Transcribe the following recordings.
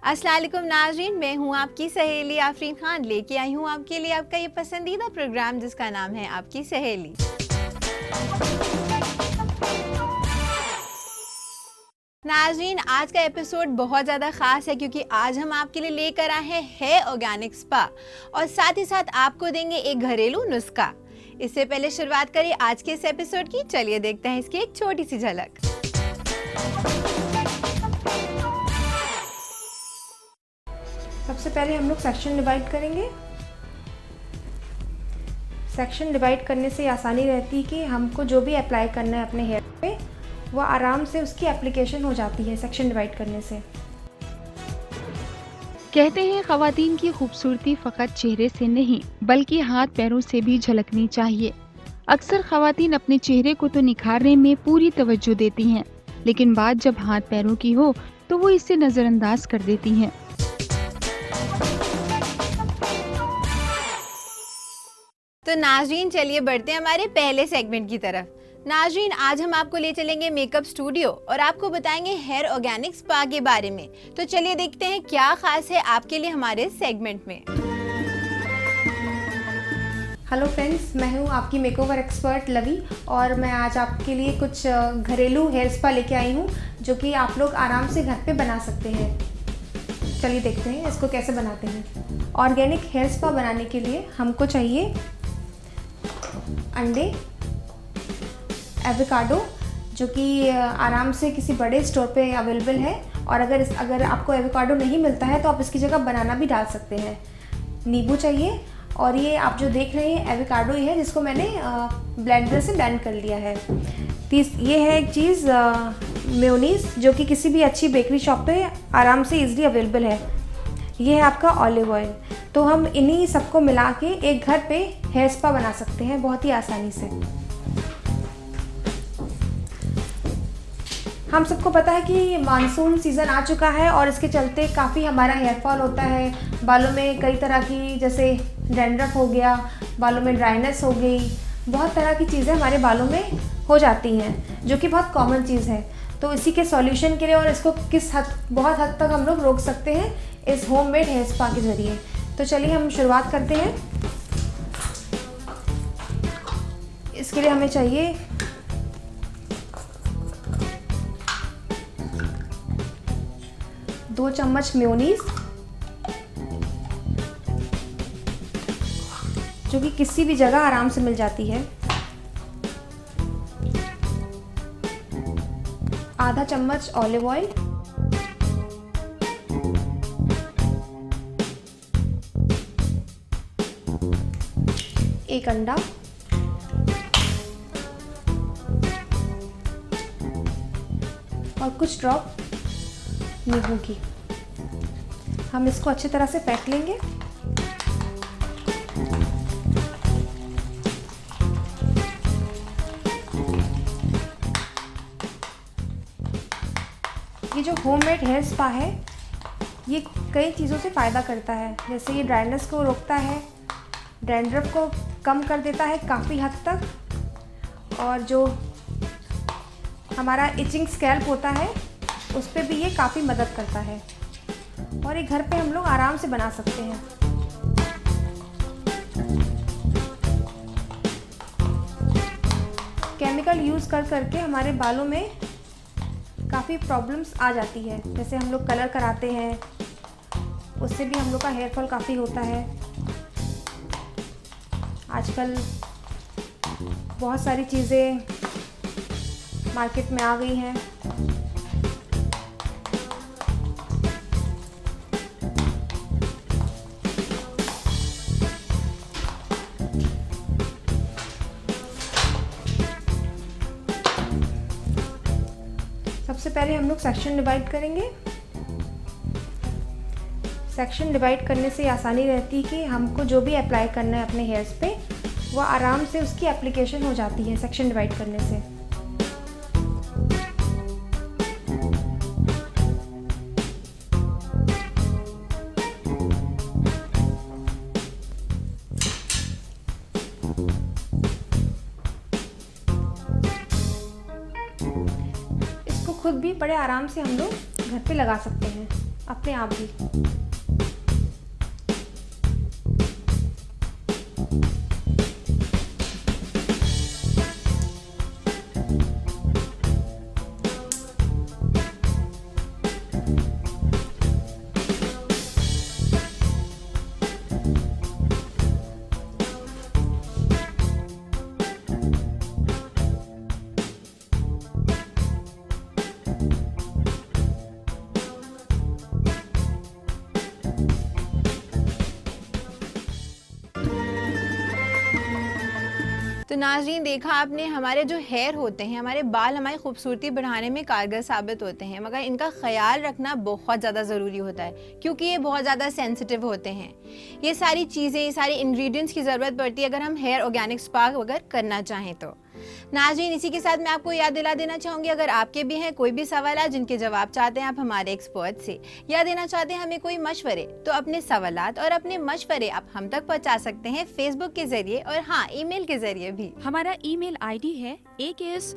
अस्सलाम वालेकुम नाज़रीन, मैं हूँ आपकी सहेली आफरीन खान, लेके आई हूँ आपके लिए आपका ये पसंदीदा प्रोग्राम जिसका नाम है आपकी सहेली। नाज़रीन, आज का एपिसोड बहुत ज़्यादा ख़ास है क्योंकि आज हम आपके लिए लेकर आए हैं हेयर ऑर्गेनिक स्पा और साथ ही साथ आपको देंगे एक घरेलू नुस्खा। इससे पहले शुरुआत करें आज के इस एपिसोड की। चलिए देखते हैं इसकी एक छोटी सी झलक। सबसे पहले हम लोग सेक्शन डिवाइड करेंगे। सेक्शन डिवाइड करने से आसानी रहती है कि हमको जो भी अप्लाई करना है अपने हेयर पे वो आराम से उसकी एप्लीकेशन हो जाती है सेक्शन डिवाइड करने से। कहते हैं ख़वातीन की खूबसूरती फ़कत चेहरे से नहीं बल्कि हाथ पैरों से भी झलकनी चाहिए। अक्सर ख़वातीन अपने चेहरे को तो निखारने में पूरी तवज्जो देती हैं, लेकिन बात जब हाथ पैरों की हो तो वो इसे नज़रअंदाज कर देती हैं। तो नाज़रीन, चलिए बढ़ते हैं हमारे पहले सेगमेंट की तरफ। नाज़रीन, आज हम आपको ले चलेंगे मेकअप स्टूडियो और आपको बताएंगे हेयर ऑर्गेनिक स्पा के बारे में। तो चलिए देखते हैं क्या खास है आपके लिए हमारे सेगमेंट में। हेलो फ्रेंड्स, मैं हूँ आपकी मेकओवर एक्सपर्ट लवी और मैं आज आपके लिए कुछ घरेलू हेयर स्पा लेके आई हूँ जो कि आप लोग आराम से घर पे बना सकते हैं। चलिए देखते हैं इसको कैसे बनाते हैं। ऑर्गेनिक हेयर स्पा बनाने के लिए हमको चाहिए अंडे, एवोकाडो जो कि आराम से किसी बड़े स्टोर पे अवेलेबल है, और अगर आपको एवोकाडो नहीं मिलता है तो आप इसकी जगह बनाना भी डाल सकते हैं। नींबू चाहिए, और ये आप जो देख रहे हैं एवोकाडो ही है जिसको मैंने ब्लेंडर से ब्लेंड कर लिया है। ये है एक चीज़ मेयोनीज़ जो कि किसी भी अच्छी बेकरी शॉप पे आराम से ईज़िली अवेलेबल है। ये है आपका ऑलिव ऑयल। तो हम इन्हीं सबको मिला के एक घर पे हेयर स्पा बना सकते हैं बहुत ही आसानी से। हम सबको पता है कि मानसून सीज़न आ चुका है और इसके चलते काफ़ी हमारा हेयर फॉल होता है। बालों में कई तरह की, जैसे डैंड्रफ हो गया, बालों में ड्राइनेस हो गई, बहुत तरह की चीज़ें हमारे बालों में हो जाती हैं जो कि बहुत कॉमन चीज़ है। तो इसी के सॉल्यूशन के लिए और इसको बहुत हद तक हम लोग रोक सकते हैं इस होममेड हेयर स्पा के ज़रिए। तो चलिए हम शुरुआत करते हैं। इसके लिए हमें चाहिए दो चम्मच मेयोनीज़ जो कि किसी भी जगह आराम से मिल जाती है, आधा चम्मच ऑलिव ऑयल, एक अंडा, और कुछ ड्रॉप नींबू की। हम इसको अच्छी तरह से फेंट लेंगे। ये जो होममेड हेयर स्पा है ये कई चीज़ों से फ़ायदा करता है, जैसे ये ड्राइनेस को रोकता है, डैंड्रफ को कम कर देता है काफ़ी हद तक, और जो हमारा इचिंग स्कैल्प होता है उस पर भी ये काफ़ी मदद करता है। और ये घर पे हम लोग आराम से बना सकते हैं। केमिकल यूज़ करके हमारे बालों में काफ़ी प्रॉब्लम्स आ जाती है, जैसे हम लोग कलर कराते हैं उससे भी हम लोग का हेयर फॉल काफ़ी होता है। आजकल बहुत सारी चीज़ें मार्केट में आ गई हैं। सबसे पहले हम लोग सेक्शन डिवाइड करेंगे। सेक्शन डिवाइड करने से आसानी रहती है कि हमको जो भी अप्लाई करना है अपने हेयर्स पे वो आराम से उसकी एप्लीकेशन हो जाती है सेक्शन डिवाइड करने से। इसको खुद भी बड़े आराम से हम लोग घर पे लगा सकते हैं। अपने आप भी। तो नाज़रीन, देखा आपने, हमारे जो हेयर होते हैं, हमारे बाल हमारी खूबसूरती बढ़ाने में कारगर साबित होते हैं, मगर इनका ख्याल रखना बहुत ज़्यादा ज़रूरी होता है क्योंकि ये बहुत ज़्यादा सेंसिटिव होते हैं। ये सारी चीज़ें, ये सारी इंग्रेडिएंट्स की ज़रूरत पड़ती है अगर हम हेयर ऑर्गेनिक स्पा अगर करना चाहें तो। नाज़रीन, इसी के साथ मैं आपको याद दिला देना चाहूँगी, अगर आपके भी हैं कोई भी सवाल जिनके जवाब चाहते हैं आप हमारे एक्सपर्ट से या देना चाहते हैं हमें कोई मशवरे, तो अपने सवालात और अपने मशवरे आप हम तक पहुँचा सकते हैं फेसबुक के जरिए और हाँ, ईमेल के जरिए भी। हमारा ईमेल आईडी है aks@etv.co.in।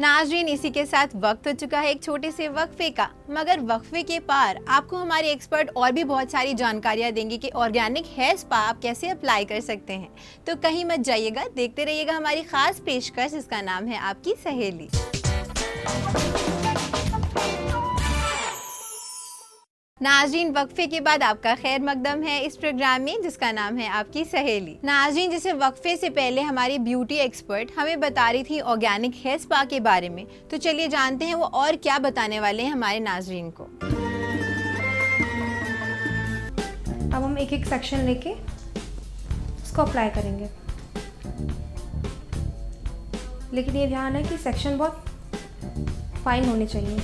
नाज़रीन, इसी के साथ वक्त हो चुका है एक छोटे से वक्फे का, मगर वक्फे के पार आपको हमारे एक्सपर्ट और भी बहुत सारी जानकारियाँ देंगे कि ऑर्गेनिक हेयर स्पा आप कैसे अप्लाई कर सकते हैं। तो कहीं मत जाइएगा, देखते रहिएगा हमारी खास पेशकश, जिसका नाम है आपकी सहेली। नाज़रीन, वक्फे के बाद आपका खैर मकदम है इस प्रोग्राम में जिसका नाम है आपकी सहेली। नाज़रीन, जैसे वक्फे से पहले हमारी ब्यूटी एक्सपर्ट हमें बता रही थी ऑर्गेनिक हेयर स्पा के बारे में, तो चलिए जानते हैं वो और क्या बताने वाले हैं हमारे नाज़रीन को। अब हम एक एक सेक्शन लेके इसको अप्लाई करेंगे, लेकिन ये ध्यान है कि सेक्शन बहुत फाइन होने चाहिए।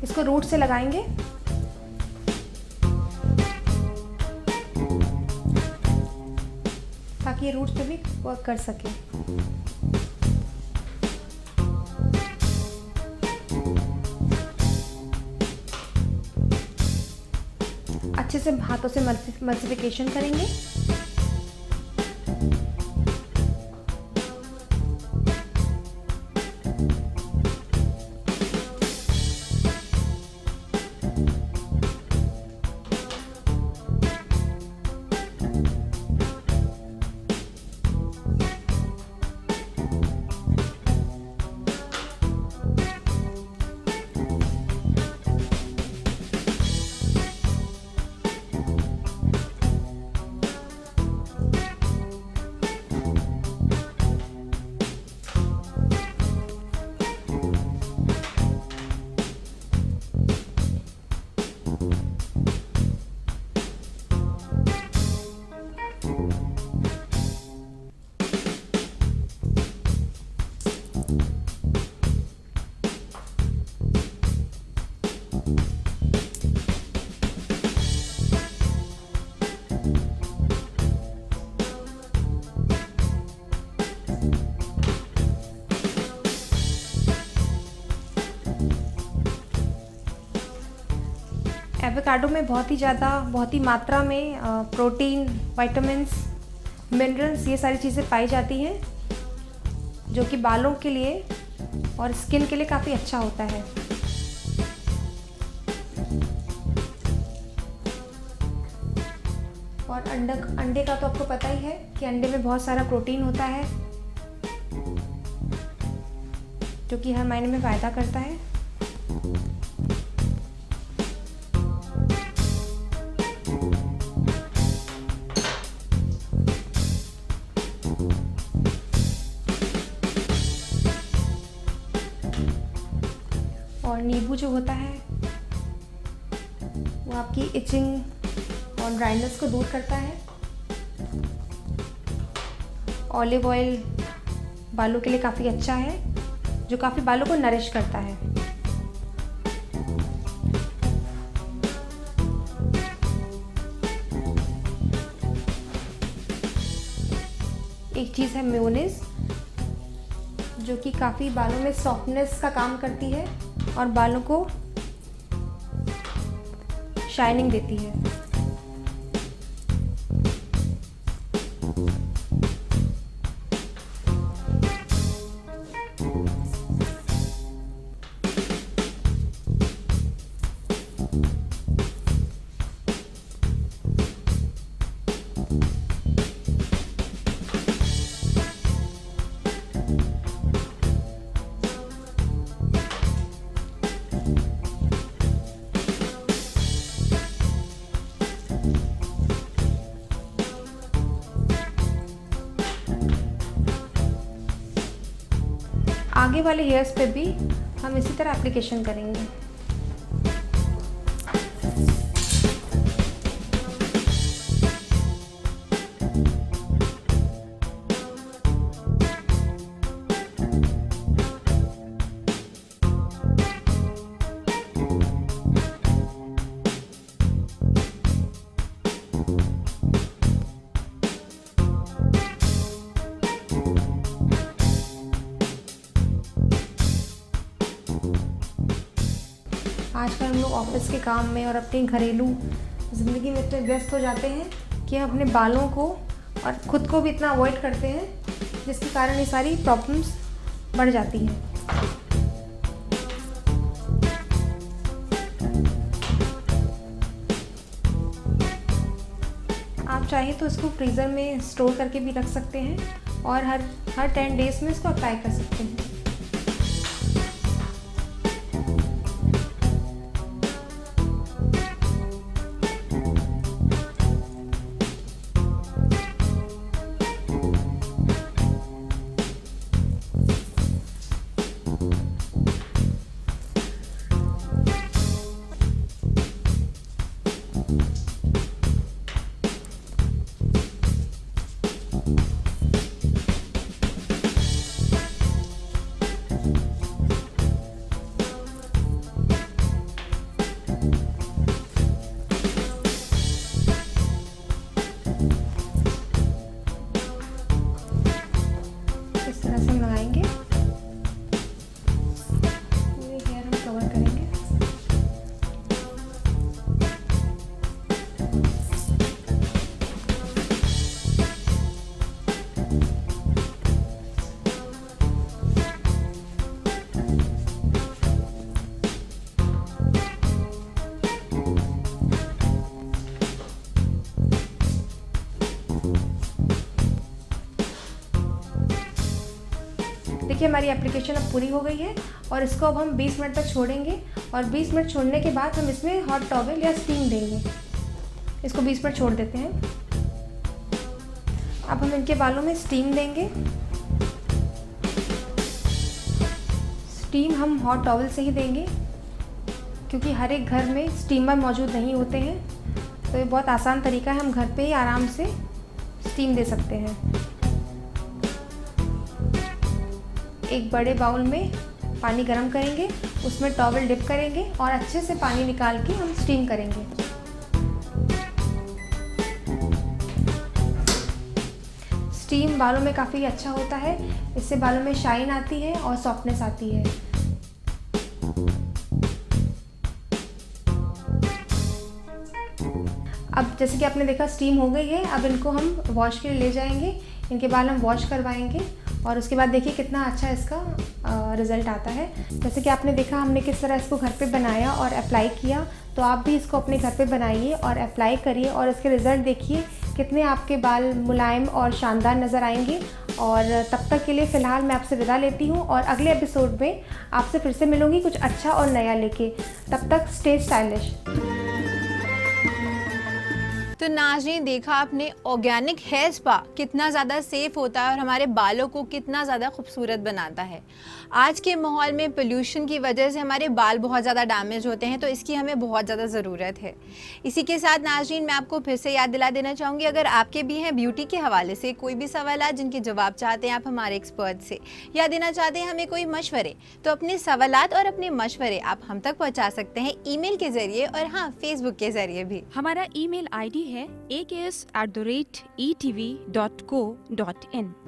इसको रूट से लगाएंगे ताकि ये रूट पे भी वर्क कर सके। अच्छे से हाथों से मल्टीप्लिकेशन करेंगे। एवोकाडो में बहुत ही मात्रा में प्रोटीन, विटामिन्स, मिनरल्स, ये सारी चीज़ें पाई जाती हैं जो कि बालों के लिए और स्किन के लिए काफ़ी अच्छा होता है। और अंडे का तो आपको पता ही है कि अंडे में बहुत सारा प्रोटीन होता है जो कि हर महीने में फ़ायदा करता है। और नींबू जो होता है वो आपकी इचिंग और ड्राइनेस को दूर करता है। ऑलिव ऑयल बालों के लिए काफ़ी अच्छा है, जो काफ़ी बालों को नरिश करता है। एक चीज़ है मेयोनीज, जो कि काफ़ी बालों में सॉफ्टनेस का काम करती है और बालों को शाइनिंग देती है। आगे वाले हेयर्स पे भी हम इसी तरह एप्लीकेशन करेंगे। आजकल हम लोग ऑफिस के काम में और अपनी घरेलू ज़िंदगी में इतने व्यस्त हो जाते हैं कि हम अपने बालों को और ख़ुद को भी इतना अवॉइड करते हैं, जिसके कारण ये सारी प्रॉब्लम्स बढ़ जाती हैं। आप चाहे तो इसको फ्रीज़र में स्टोर करके भी रख सकते हैं और हर 10 डेज़ में इसको अप्लाई कर सकते हैं। इस तरह से हम लगाएंगे, पूरे हेयर हम कवर करेंगे। देखिए हमारी एप्लीकेशन अब पूरी हो गई है और इसको अब हम 20 मिनट तक छोड़ेंगे और 20 मिनट छोड़ने के बाद हम इसमें हॉट टॉवल या स्टीम देंगे। इसको 20 मिनट छोड़ देते हैं। अब हम इनके बालों में स्टीम देंगे। स्टीम हम हॉट टॉवल से ही देंगे क्योंकि हर एक घर में स्टीमर मौजूद नहीं होते हैं, तो ये बहुत आसान तरीका है, हम घर पे ही आराम से स्टीम दे सकते हैं। एक बड़े बाउल में पानी गरम करेंगे, उसमें टॉवल डिप करेंगे और अच्छे से पानी निकाल के हम स्टीम करेंगे। स्टीम बालों में काफ़ी अच्छा होता है, इससे बालों में शाइन आती है और सॉफ्टनेस आती है। अब जैसे कि आपने देखा स्टीम हो गई है, अब इनको हम वॉश के लिए ले जाएंगे, इनके बाल हम वॉश करवाएंगे और उसके बाद देखिए कितना अच्छा इसका रिज़ल्ट आता है। जैसे कि आपने देखा हमने किस तरह इसको घर पे बनाया और अप्लाई किया, तो आप भी इसको अपने घर पे बनाइए और अप्लाई करिए और इसके रिज़ल्ट देखिए कितने आपके बाल मुलायम और शानदार नज़र आएंगे। और तब तक के लिए फ़िलहाल मैं आपसे विदा लेती हूँ और अगले एपिसोड में आपसे फिर से मिलूँगी कुछ अच्छा और नया लेके। तब तक स्टे स्टाइलिश। तो नाज़रीन, देखा आपने ऑर्गेनिक हेयर स्पा कितना ज़्यादा सेफ़ होता है और हमारे बालों को कितना ज़्यादा खूबसूरत बनाता है। आज के माहौल में पोल्यूशन की वजह से हमारे बाल बहुत ज़्यादा डैमेज होते हैं, तो इसकी हमें बहुत ज़्यादा ज़रूरत है। इसी के साथ नाज़रीन, मैं आपको फिर से याद दिला देना चाहूँगी, अगर आपके भी हैं ब्यूटी के हवाले से कोई भी सवाल जिनके जवाब चाहते हैं आप हमारे एक्सपर्ट से या देना चाहते हैं हमें कोई मशवरे, तो अपने सवालात और अपने मशवरे आप हम तक पहुँचा सकते हैं ईमेल के ज़रिए और हाँ, फेसबुक के ज़रिए भी। हमारा ईमेल आईडी है aks@etv.co.in।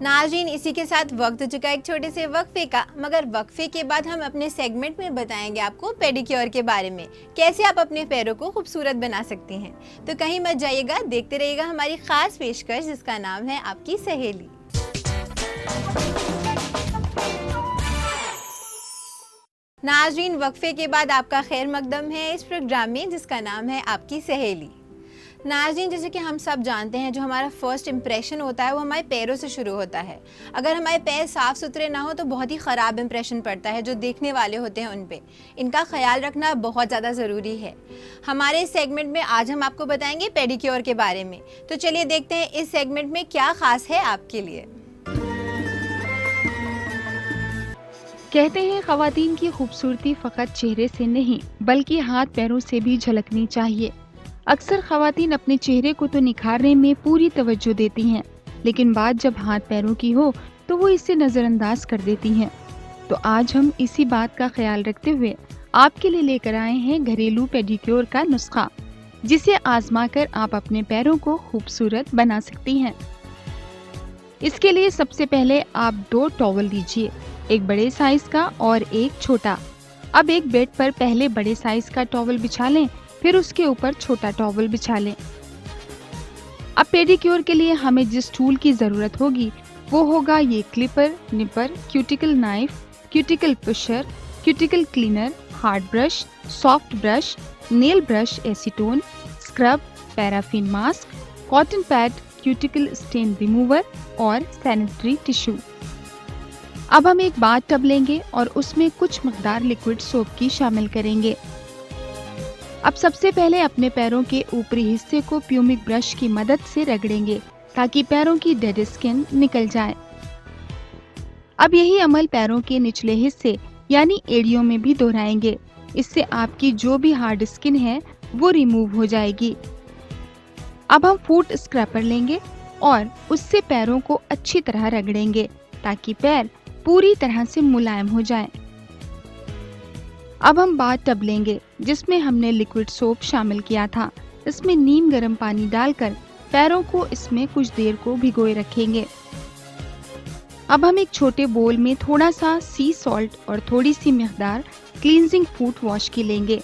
नाज़रीन, इसी के साथ वक्त हो चुका एक छोटे से वक्फे का, मगर वक्फे के बाद हम अपने सेगमेंट में बताएंगे आपको पेडिक्योर के बारे में, कैसे आप अपने पैरों को खूबसूरत बना सकती हैं। तो कहीं मत जाइएगा, देखते रहिएगा हमारी खास पेशकश जिसका नाम है आपकी सहेली। नाज़रीन, वक्फे के बाद आपका खैर मकदम है इस प्रोग्राम में जिसका नाम है आपकी सहेली। नाज़रीन, जैसे कि हम सब जानते हैं, जो हमारा फर्स्ट इम्प्रेशन होता है वो हमारे पैरों से शुरू होता है। अगर हमारे पैर साफ़ सुथरे ना हो तो बहुत ही ख़राब इम्प्रेशन पड़ता है जो देखने वाले होते हैं उन पे। इनका ख्याल रखना बहुत ज़्यादा ज़रूरी है। हमारे इस सेगमेंट में आज हम आपको बताएंगे पेडिक्योर के बारे में। तो चलिए देखते हैं इस सेगमेंट में क्या ख़ास है आपके लिए। कहते हैं खवातीन की खूबसूरती फकत चेहरे से नहीं बल्कि हाथ पैरों से भी झलकनी चाहिए। अक्सर खवातीन अपने चेहरे को तो निखारने में पूरी तवज्जो देती हैं, लेकिन बात जब हाथ पैरों की हो तो वो इसे नज़रअंदाज कर देती हैं। तो आज हम इसी बात का ख्याल रखते हुए आपके लिए लेकर आए हैं घरेलू पेडिक्योर का नुस्खा, जिसे आजमा कर आप अपने पैरों को खूबसूरत बना सकती हैं। इसके लिए सबसे पहले आप 2 टॉवल लीजिए, एक बड़े साइज का और एक छोटा। अब एक बेड पर पहले बड़े साइज का टॉवल बिछा लें, फिर उसके ऊपर छोटा टॉवल बिछा लें। अब पेडिक्योर के लिए हमें जिस टूल की जरूरत होगी वो होगा ये clipper, nipper, cuticle knife, cuticle pusher, cuticle cleaner, hard brush, soft brush, nail brush, acetone, scrub, paraffin mask, cotton pad, cuticle stain remover और सैनिटरी टिश्यू। अब हम एक बाथ टब लेंगे और उसमें कुछ मकदार लिक्विड सोप की शामिल करेंगे। अब सबसे पहले अपने पैरों के ऊपरी हिस्से को प्यूमिक ब्रश की मदद से रगड़ेंगे ताकि पैरों की डेड स्किन निकल जाए। अब यही अमल पैरों के निचले हिस्से यानी एड़ियों में भी दोहराएंगे। इससे आपकी जो भी हार्ड स्किन है वो रिमूव हो जाएगी। अब हम फुट स्क्रैपर लेंगे और उससे पैरों को अच्छी तरह रगड़ेंगे ताकि पैर पूरी तरह से मुलायम हो जाएं। अब हम बाथ टब लेंगे जिसमें हमने लिक्विड सोप शामिल किया था। इसमें नीम गर्म पानी डालकर पैरों को इसमें कुछ देर को भिगोए रखेंगे। अब हम एक छोटे बोल में थोड़ा सा सी सॉल्ट और थोड़ी सी मिकदार क्लींजिंग फुट वॉश की लेंगे।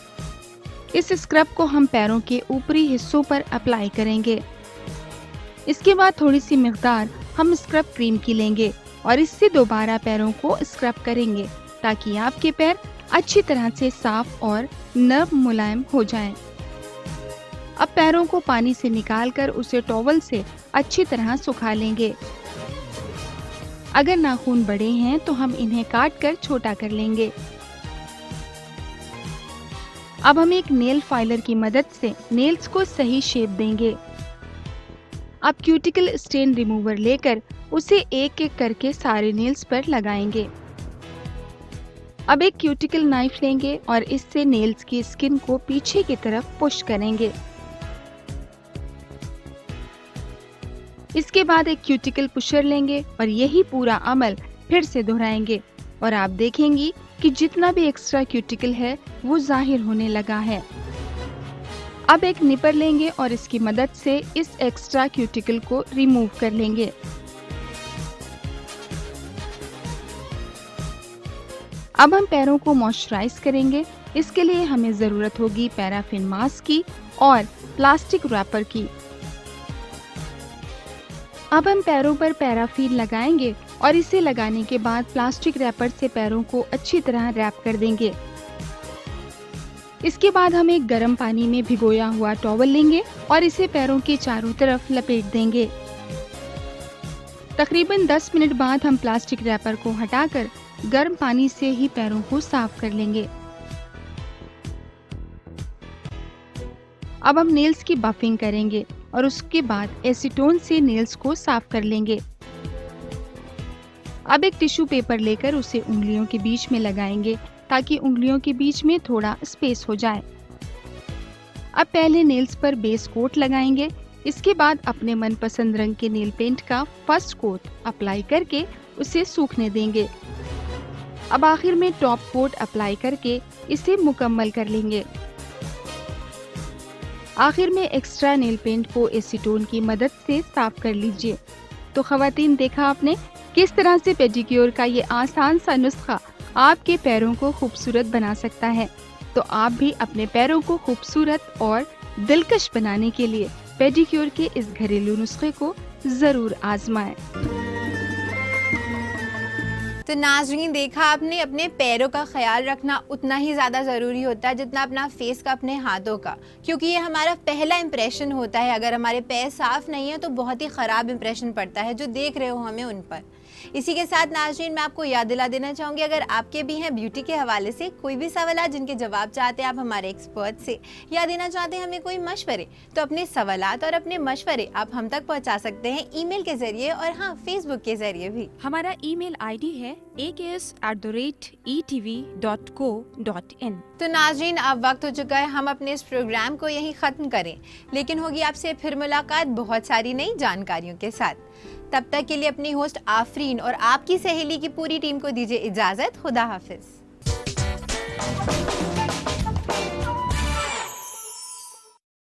इस स्क्रब को हम पैरों के ऊपरी हिस्सों पर अप्लाई करेंगे। इसके बाद थोड़ी सी मिकदार हम स्क्रब क्रीम की लेंगे और इससे दोबारा पैरों को स्क्रब करेंगे ताकि आपके पैर अच्छी तरह से साफ और नर्म मुलायम हो जाएं। अब पैरों को पानी से निकालकर उसे टॉवल से अच्छी तरह सुखा लेंगे। अगर नाखून बड़े हैं तो हम इन्हें काट कर छोटा कर लेंगे। अब हम एक नेल फाइलर की मदद से नेल्स को सही शेप देंगे। अब क्यूटिकल स्टेन रिमूवर लेकर उसे एक एक करके सारे नेल्स पर लगाएंगे। अब एक क्यूटिकल नाइफ लेंगे और इससे नेल्स की स्किन को पीछे की तरफ पुश करेंगे। इसके बाद एक क्यूटिकल पुशर लेंगे और यही पूरा अमल फिर से दोहराएंगे और आप देखेंगी कि जितना भी एक्स्ट्रा क्यूटिकल है वो जाहिर होने लगा है। अब एक निपर लेंगे और इसकी मदद से इस एक्स्ट्रा क्यूटिकल को रिमूव कर लेंगे। अब हम पैरों को मॉइस्चराइज करेंगे। इसके लिए हमें जरूरत होगी पैराफिन मास्क की और प्लास्टिक रैपर की। अब हम पैरों पर पैराफिन लगाएंगे और इसे लगाने के बाद प्लास्टिक रैपर से पैरों को अच्छी तरह रैप कर देंगे। इसके बाद हम एक गर्म पानी में भिगोया हुआ टॉवल लेंगे और इसे पैरों के चारों तरफ लपेट देंगे। तकरीबन 10 मिनट बाद हम प्लास्टिक रैपर को हटाकर गर्म पानी से ही पैरों को साफ कर लेंगे। अब हम नेल्स की बफिंग करेंगे और उसके बाद एसीटोन से नेल्स को साफ कर लेंगे। अब एक टिश्यू पेपर लेकर उसे उंगलियों के बीच में लगाएंगे ताकि उंगलियों के बीच में थोड़ा स्पेस हो जाए। अब पहले नेल्स पर बेस कोट लगाएंगे। इसके बाद अपने मनपसंद रंग के नेल पेंट का फर्स्ट कोट अप्लाई करके उसे सूखने देंगे। अब आखिर में टॉप कोट अप्लाई करके इसे मुकम्मल कर लेंगे। आखिर में एक्स्ट्रा नेल पेंट को एसीटोन की मदद से साफ कर लीजिए। तो खवातीन, देखा आपने किस तरह से पेडिक्योर का ये आसान सा नुस्खा आपके पैरों को खूबसूरत बना सकता है। तो आप भी अपने पैरों को खूबसूरत और दिलकश बनाने के लिए पेडिक्योर के इस घरेलू नुस्खे को जरूर आजमाएं। तो नाज़रीन, देखा आपने, अपने पैरों का ख्याल रखना उतना ही ज़्यादा ज़रूरी होता है जितना अपना फेस का, अपने हाथों का, क्योंकि ये हमारा पहला इंप्रेशन होता है। अगर हमारे पैर साफ़ नहीं है तो बहुत ही ख़राब इंप्रेशन पड़ता है जो देख रहे हो हमें उन पर। इसी के साथ नाज़रीन, मैं आपको याद दिला देना चाहूँगी, अगर आपके भी हैं ब्यूटी के हवाले से कोई भी सवाल जिनके जवाब चाहते हैं आप हमारे एक्सपर्ट से या देना चाहते हैं हमें कोई मशवरे, तो अपने सवालात और अपने मशवरे आप हम तक पहुँचा सकते हैं ईमेल के ज़रिए और हाँ, फेसबुक के ज़रिए भी। हमारा ईमेल आईडी है aks@etv.co.in। तो नाज़रीन, अब वक्त हो चुका है हम अपने इस प्रोग्राम को यहीं ख़त्म करें, लेकिन होगी आपसे फिर मुलाकात बहुत सारी नई जानकारियों के साथ। तब तक के लिए अपनी होस्ट आफरीन और आपकी सहेली की पूरी टीम को दीजिए इजाज़त। खुदा हाफिज़।